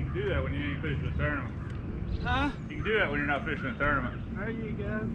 can do that when you ain't fishing a tournament. Huh? You can do that when you're not fishing a tournament. There you go.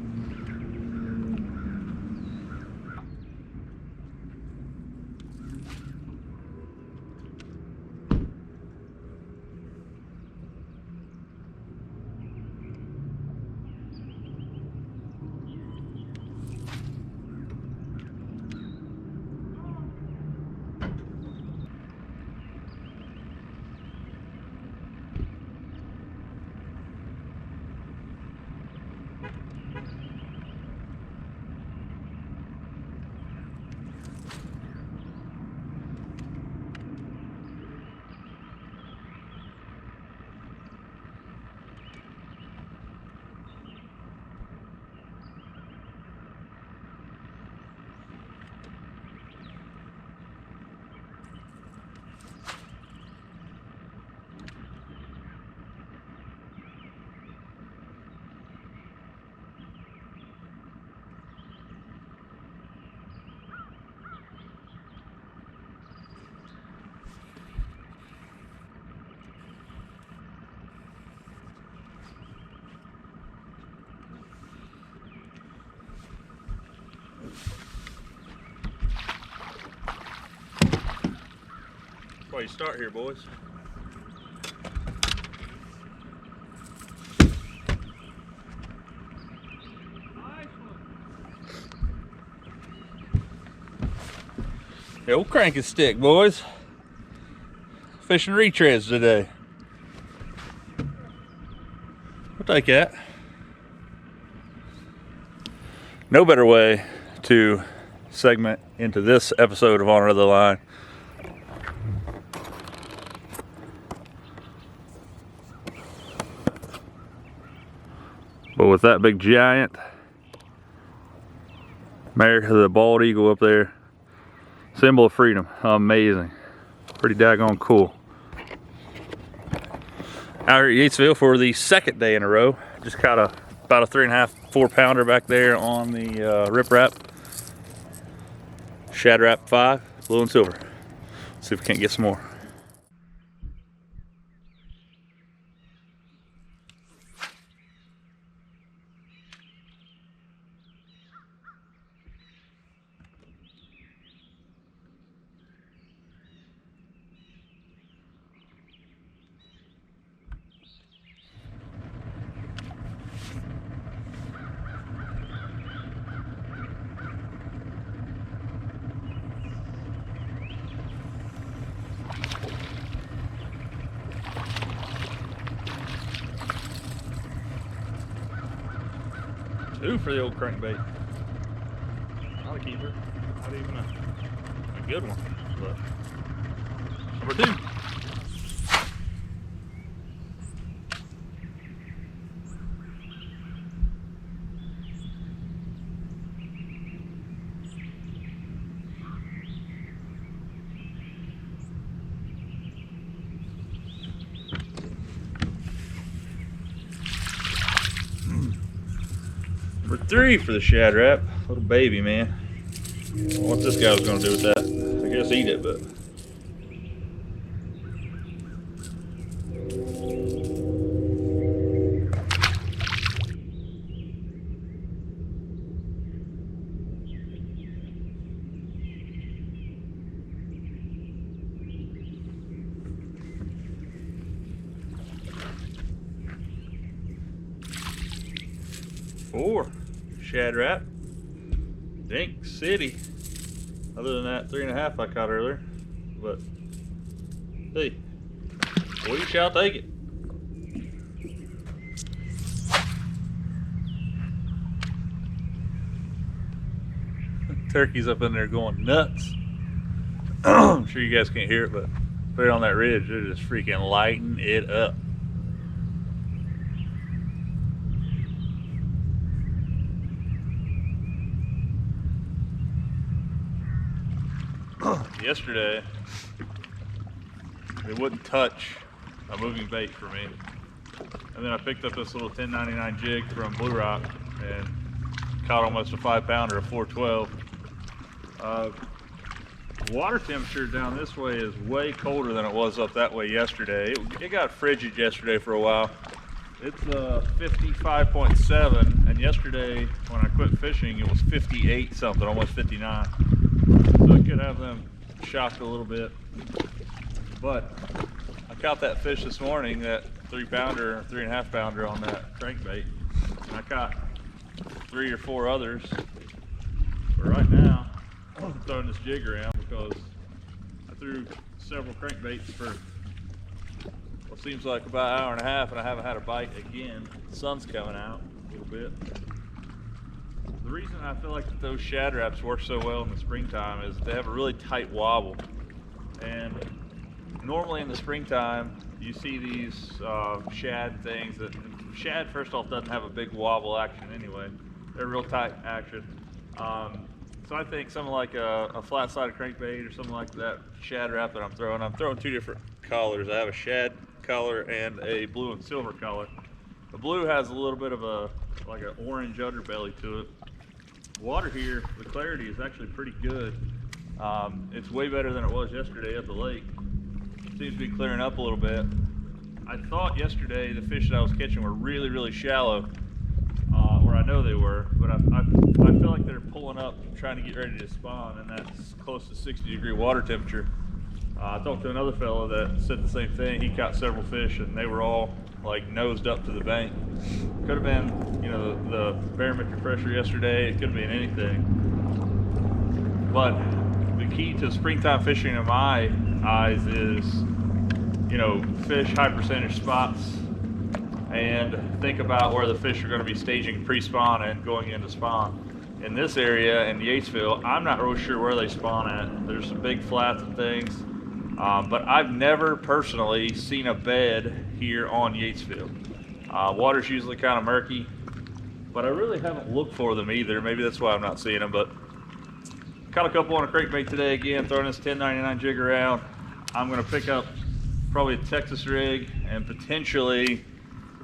That's why you start here, boys. Yeah, we'll crank his stick, boys. Fishing retreads today. We'll take that. No better way to segment into this episode of On Another Line but with that big giant America, the bald eagle up there, symbol of freedom. Amazing, pretty daggone cool. Out here at Yatesville for the second day in a row. Just caught about a 3.5, 4 pounder back there on the Rapala Shad Rap 5, blue and silver. See if we can't get some more. Two for the old crankbait. Not a keeper, not even a good one, but number 2. Number 3 for the Shad Rap, little baby, man. I don't know what this guy was gonna do with that. I guess eat it, but. Four Shad Rap, Dink City. Other than that 3.5 I caught earlier, but hey, we shall take it. Turkey's up in there going nuts. I'm sure you guys can't hear it, but right on that ridge, they're just freaking lighting it up. Yesterday, it wouldn't touch a moving bait for me. And then I picked up this little 1099 jig from Blue Rock and caught almost a 5 pounder, a 412. Water temperature down this way is way colder than it was up that way yesterday. It got frigid yesterday for a while. It's 55.7, and yesterday when I quit fishing it was 58 something, almost 59. So it could have them shocked a little bit. But I caught that fish this morning, that 3-pounder, 3.5 pounder on that crankbait, and I caught 3 or 4 others. But right now I'm throwing this jig around because I threw several crankbaits for what seems like about an hour and a half, and I haven't had a bite again. The sun's coming out a little bit. The reason I feel like that those Shad Raps work so well in the springtime is they have a really tight wobble. And normally in the springtime, you see these shad things that, shad first off doesn't have a big wobble action anyway. They're real tight action. So I think something like a flat-sided crankbait or something like that Shad Rap that I'm throwing 2 different colors. I have a shad color and a blue and silver color. The blue has a little bit of like an orange underbelly to it. Water here, the clarity is actually pretty good. It's way better than it was yesterday at the lake. Seems to be clearing up a little bit. I thought yesterday the fish that I was catching were really, really shallow, or I know they were, but I feel like they're pulling up, trying to get ready to spawn, and that's close to 60-degree water temperature. I talked to another fellow that said the same thing. He caught several fish and they were all like nosed up to the bank. Could have been, you know, the barometric pressure yesterday. It could have been anything. But the key to springtime fishing in my eyes is, you know, fish high percentage spots and think about where the fish are going to be staging pre-spawn and going into spawn. In this area in Yatesville, I'm not really sure where they spawn at. There's some big flats and things. But I've never personally seen a bed here on Yatesville. Water's usually kind of murky, but I really haven't looked for them either. Maybe that's why I'm not seeing them, but caught a couple on a crankbait today again, throwing this 1099 jig around. I'm gonna pick up probably a Texas rig and potentially,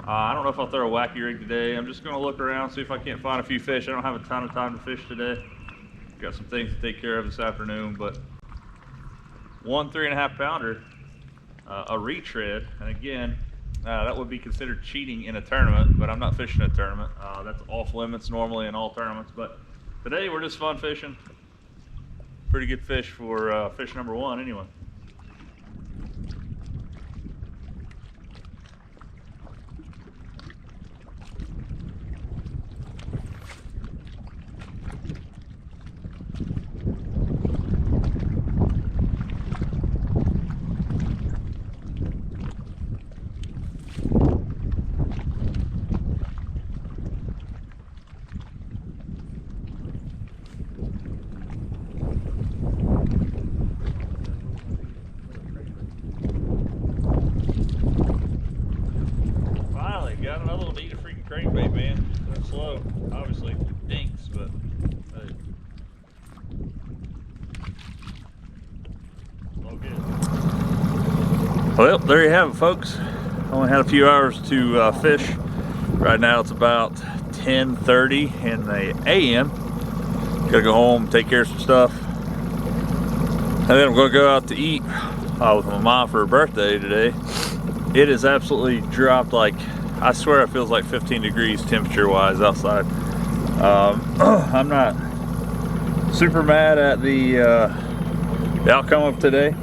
I don't know if I'll throw a wacky rig today. I'm just gonna look around, see if I can't find a few fish. I don't have a ton of time to fish today. Got some things to take care of this afternoon, but 1 3.5 pounder, a retread, and again, that would be considered cheating in a tournament, but I'm not fishing a tournament. That's off limits normally in all tournaments, but today we're just fun fishing. Pretty good fish for fish number 1 anyway. Got another one to eat a freaking crankbait, man. They're slow. Obviously, dinks, but hey. All good. Well, there you have it, folks. Only had a few hours to fish. Right now it's about 10:30 in the a.m. Gotta go home, take care of some stuff. And then I'm gonna go out to eat with my mom for her birthday today. It is absolutely dropped, like, I swear it feels like 15 degrees temperature wise outside. I'm not super mad at the outcome of today.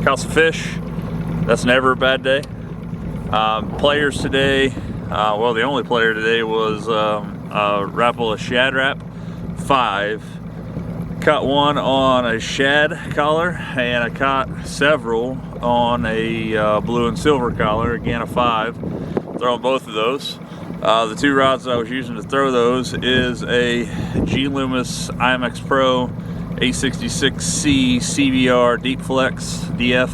Caught some fish. That's never a bad day. Players today, well, the only player today was Rapala Shad Rap 5. Caught one on a shad collar, and I caught several on a blue and silver collar, again a 5. Throwing both of those. The 2 rods that I was using to throw those is a G Loomis IMX Pro 866C CBR Deep Flex DF,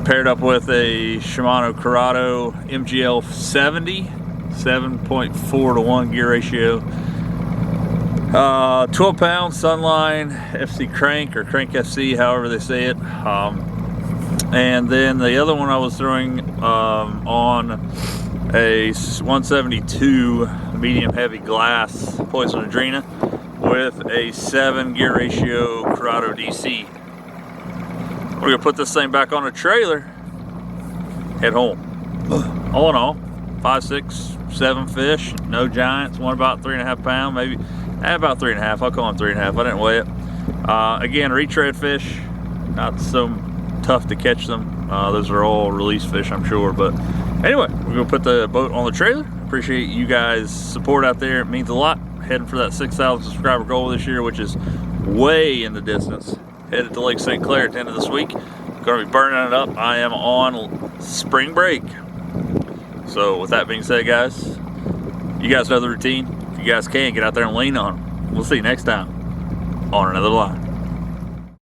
paired up with a Shimano Corrado MGL 70, 7.4 to 1 gear ratio. 12 pound Sunline FC crank, or crank FC, however they say it. And then the other one I was throwing on a 172 medium heavy glass Poison Adrena with a 7 gear ratio Corrado DC. We're gonna put this thing back on a trailer, head home. All in all, 5, 6, 7 fish, no giants, one about 3.5 pounds, maybe about 3.5. I'll call them 3.5. I didn't weigh it. Again, retread fish, not so tough to catch them. Those are all release fish, I'm sure. But anyway, we're gonna put the boat on the trailer. Appreciate you guys' support out there. It means a lot. Heading for that 6,000 subscriber goal this year, which is way in the distance. Headed to Lake St. Clair at the end of this week. Gonna be burning it up. I am on spring break. So with that being said, guys, you guys know the routine. If you guys can, get out there and lean on them. We'll see you next time on another line.